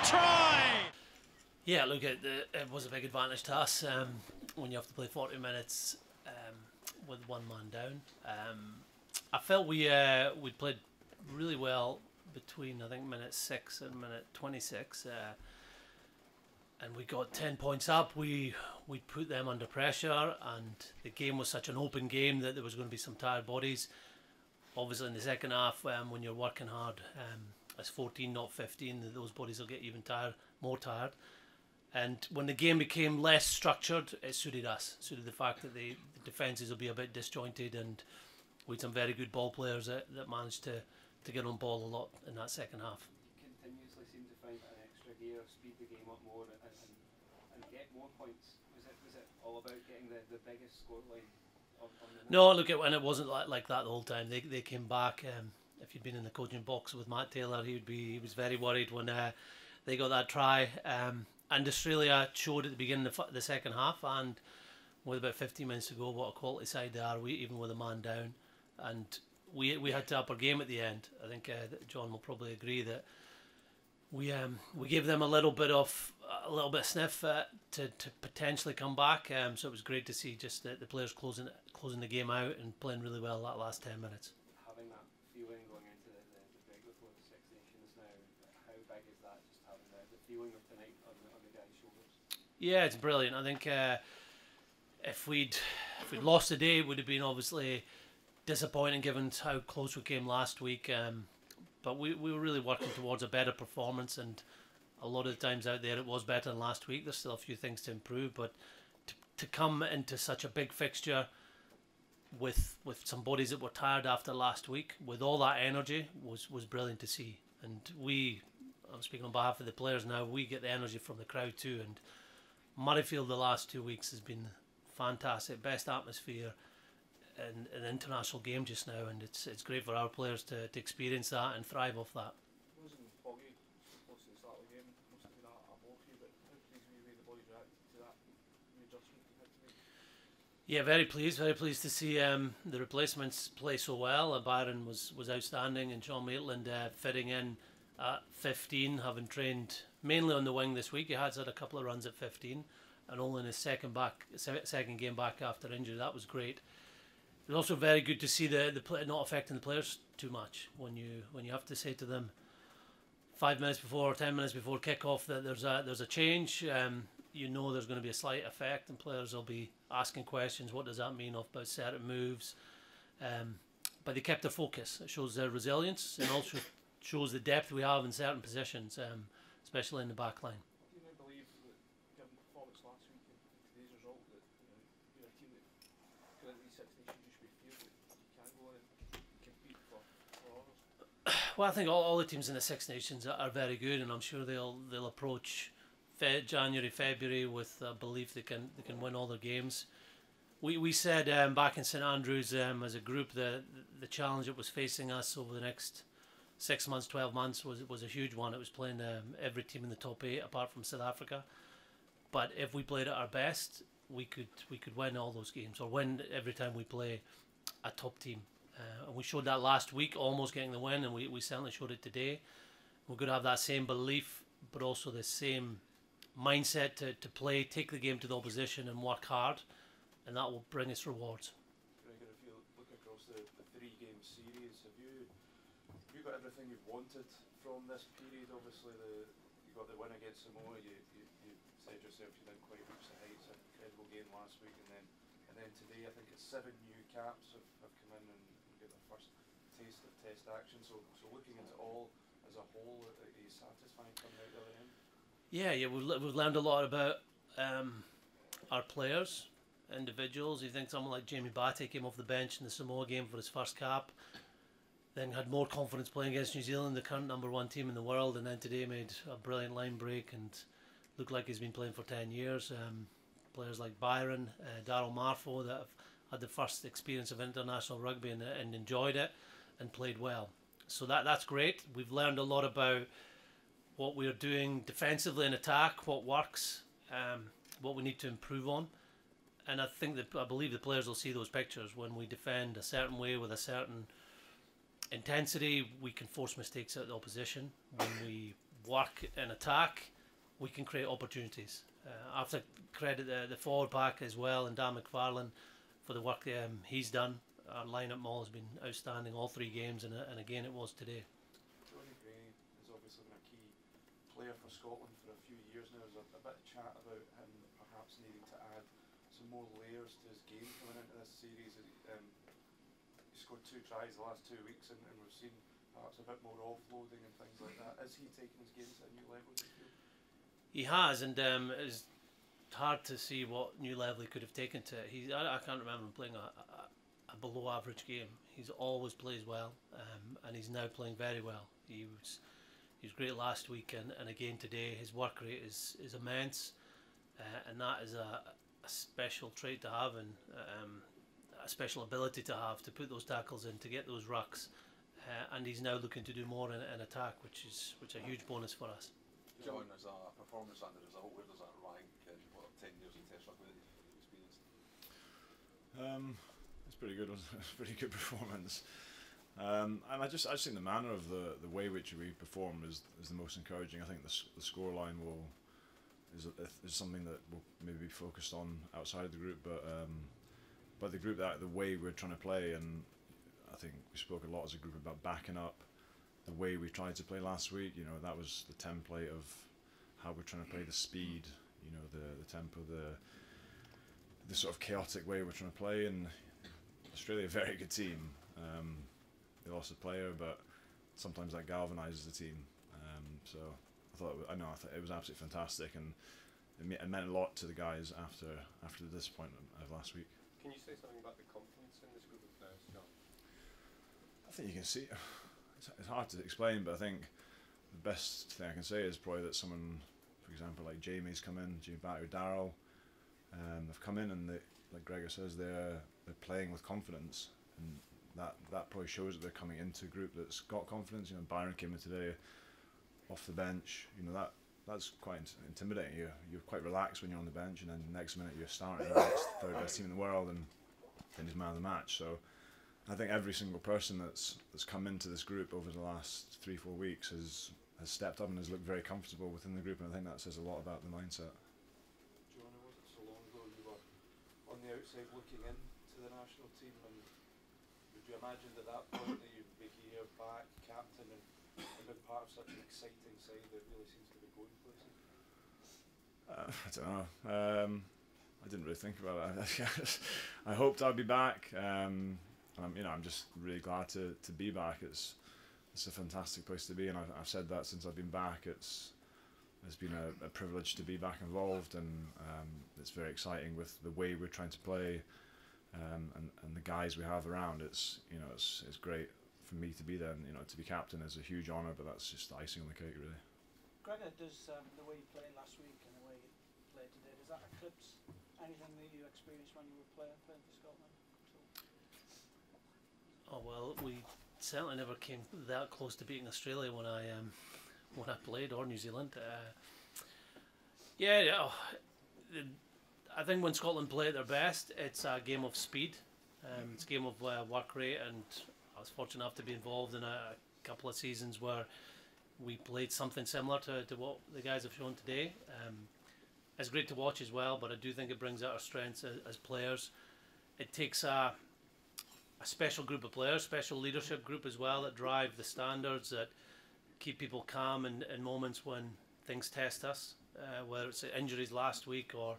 try! Yeah, look, it was a big advantage to us when you have to play 40 minutes with one man down. I felt we played really well between, I think, minute 6 and minute 26. And we got 10 points up. We put them under pressure, and the game was such an open game that there was going to be some tired bodies. Obviously, in the second half, when you're working hard, as 14, not 15, those bodies will get even more tired. And when the game became less structured, it suited us. It suited the fact that the defences will be a bit disjointed, and we had some very good ball players that managed to get on ball a lot in that second half. You continuously seem to find an extra gear, speed the game up more, and get more points. Was it all about getting the biggest scoreline on the No, look, and it wasn't like that the whole time. They came back. If you'd been in the coaching box with Matt Taylor, he was very worried when they got that try. And Australia showed at the beginning of the second half, and with about 15 minutes to go, what a quality side they are. Even with a man down, and we had to up our game at the end. I think John will probably agree that we gave them a little bit of sniff to potentially come back. So it was great to see just the players closing the game out and playing really well that last 10 minutes. Having that feeling going into the break before the Six Nations now, how big is that? Just having the feeling of tonight on the guys' shoulders. Yeah, it's brilliant. I think if we'd lost today, it would have been obviously disappointing given how close we came last week. But we were really working towards a better performance, and a lot of the times out there it was better than last week. There's still a few things to improve, but to come into such a big fixture with some bodies that were tired after last week, with all that energy, was brilliant to see. And I'm speaking on behalf of the players now, we get the energy from the crowd too. And Murrayfield the last 2 weeks has been fantastic, best atmosphere in an international game just now, and it's great for our players to experience that and thrive off that. Losing Foggy close to the start of the game must have been a blow for you, but how pleased were you with the boys reacted to that readjustment you had to make? Yeah, very pleased to see the replacements play so well. Byron was outstanding, and Sean Maitland fitting in at 15, having trained mainly on the wing this week. He has had a couple of runs at 15, and only in his second game back after injury. That was great. It was also very good to see the not affecting the players too much when you have to say to them 5 minutes before or 10 minutes before kickoff that there's a change. There's going to be a slight effect, and players will be asking questions. What does that mean about certain moves? But they kept their focus. It shows their resilience, and also shows the depth we have in certain positions, especially in the back line. Do you now believe that, given the performance last week and today's result, that you're a team that going into these Six Nations you should be feared that you can go on and compete for honours? Well, I think all the teams in the Six Nations are very good, and I'm sure they'll approach January, February with a belief they can win all their games. We said back in St Andrews as a group the challenge that was facing us over the next 6 months, 12 months was a huge one. It was playing every team in the top 8 apart from South Africa. But if we played at our best, we could win all those games, or win every time we play a top team. And we showed that last week, almost getting the win, and we certainly showed it today. We're going to have that same belief, but also the same mindset to play, take the game to the opposition and work hard, and that will bring us rewards. Gregor, if you look across the 3-game series, have you got everything you've wanted from this period? Obviously, you got the win against Samoa. You said yourself you didn't quite reach the heights. An incredible game last week, and then today I think it's 7 new caps have come in and get their first taste of Test action. So looking into all as a whole, are you satisfied coming out the other end? Yeah, we've learned a lot about our players, individuals. You think someone like Jamie Batty came off the bench in the Samoa game for his first cap, then had more confidence playing against New Zealand, the current #1 team in the world, and then today made a brilliant line break and looked like he's been playing for 10 years. Players like Byron, Darryl Marfo that have had the first experience of international rugby and enjoyed it and played well. So that's great. We've learned a lot about what we are doing defensively in attack, what works, what we need to improve on. And I believe the players will see those pictures. When we defend a certain way with a certain intensity, we can force mistakes out of the opposition. When we work and attack, we can create opportunities. I have to credit the forward pack as well, and Dan McFarlane for the work he's done. Our line-up maul has been outstanding all 3 games, and again it was today. Johnny Gray has obviously been a key player for Scotland for a few years now. There's a bit of chat about him perhaps needing to add some more layers to his game coming into this series. He scored 2 tries the last 2 weeks, and we've seen perhaps a bit more offloading and things like that. Is he taking his game to a new level, do you feel? He has, and it's hard to see what new level he could have taken to. I can't remember him playing a below average game. He's always plays well, and he's now playing very well. He was great last week, and again today. His work rate is immense, and that is a special trait to have, and a special ability to have, to put those tackles in, to get those rucks, and he's now looking to do more in attack, which is a huge bonus for us. John, as a performance and the result, where does that rank in 10 years of Test rugby that you've experienced? It's pretty good. It's a pretty good performance, and I just think the manner of the way which we performed is the most encouraging. I think the scoreline is something that will maybe be focused on outside the group, but the group, that the way we're trying to play, and I think we spoke a lot as a group about backing up the way we tried to play last week. You know, that was the template of how we're trying to play, the speed, you know, the tempo, the sort of chaotic way we're trying to play. And Australia, a very good team. They lost a player, but sometimes that galvanises the team. So I thought it was absolutely fantastic, and it meant a lot to the guys after the disappointment of last week. Can you say something about the confidence in this group of players, John? I think you can see. It's hard to explain, but I think the best thing I can say is probably that someone, for example, like Jamie's come in, Jamie Barclay, Darryl, they've come in, and like Gregor says, they're playing with confidence, and that probably shows that they're coming into a group that's got confidence. You know, Byron came in today off the bench. You know, that's quite intimidating. You're quite relaxed when you're on the bench, and then the next minute you're starting against the third best team in the world, and then he's man of the match. So I think every single person that's come into this group over the last 3-4 weeks has stepped up and has looked very comfortable within the group, and I think that says a lot about the mindset. John, it wasn't so long ago you were on the outside looking into the national team, and would you imagine at that point that you'd be here back, captain, and been part of such an exciting side that really seems to be going places? I don't know. I didn't really think about it. I hoped I'd be back. I'm just really glad to be back. It's a fantastic place to be, and I've said that since I've been back. It's been a privilege to be back involved, and it's very exciting with the way we're trying to play, and the guys we have around. It's great for me to be there, and to be captain is a huge honour, but that's just the icing on the cake, really. Gregor, does the way you played last week and the way you played today, does that eclipse anything that you experienced when you were playing for Scotland? Oh well, we certainly never came that close to beating Australia when I played, or New Zealand. I think when Scotland play at their best, it's a game of speed. It's a game of work rate, and I was fortunate enough to be involved in a couple of seasons where we played something similar to what the guys have shown today. It's great to watch as well, but I do think it brings out our strengths as players. It takes a special group of players, special leadership group as well, that drive the standards, that keep people calm in moments when things test us, whether it's injuries last week or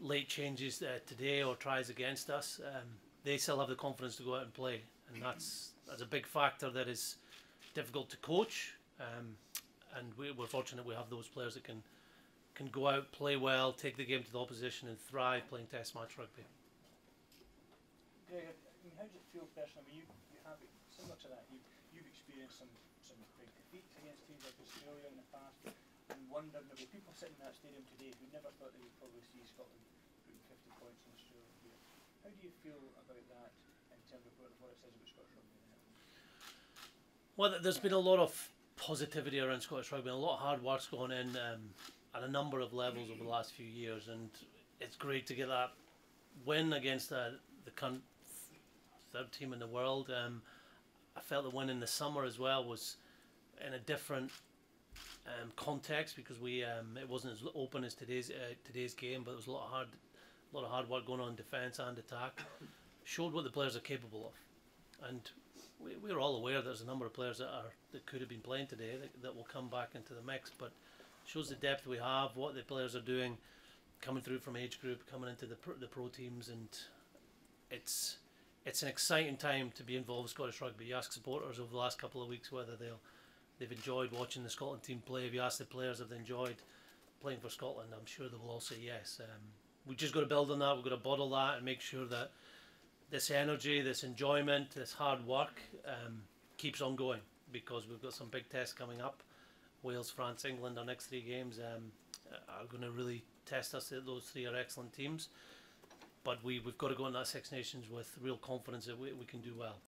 late changes today or tries against us. They still have the confidence to go out and play, and that's a big factor that is difficult to coach, and we're fortunate we have those players that can go out, play well, take the game to the opposition, and thrive playing Test match rugby. Gregor, how does it feel personally? You have it similar to that. You've experienced some big defeats against teams like Australia in the past, and wondered, there were people sitting in that stadium today who never thought they would probably see Scotland putting 50 points in Australia here. How do you feel about that in terms of what it says about Scottish rugby now? Well, there's been a lot of positivity around Scottish rugby, and a lot of hard work's gone in at a number of levels over the last few years, and it's great to get that win against the third team in the world. I felt the win in the summer as well was in a different context, because we it wasn't as open as today's game, but there was a lot of hard work going on in defence and attack. Showed what the players are capable of, and we're all aware there's a number of players that could have been playing today that will come back into the mix, but shows the depth we have, what the players are doing, coming through from age group, coming into the pro teams, and it's an exciting time to be involved with Scottish rugby. You ask supporters over the last couple of weeks whether they've enjoyed watching the Scotland team play. If you ask the players if they enjoyed playing for Scotland, I'm sure they will all say yes. We just got to build on that. We've got to bottle that and make sure that this energy, this enjoyment, this hard work keeps on going, because we've got some big tests coming up. Wales, France, England, our next 3 games are going to really test us. Those 3 are excellent teams, but we've got to go in that Six Nations with real confidence that we can do well.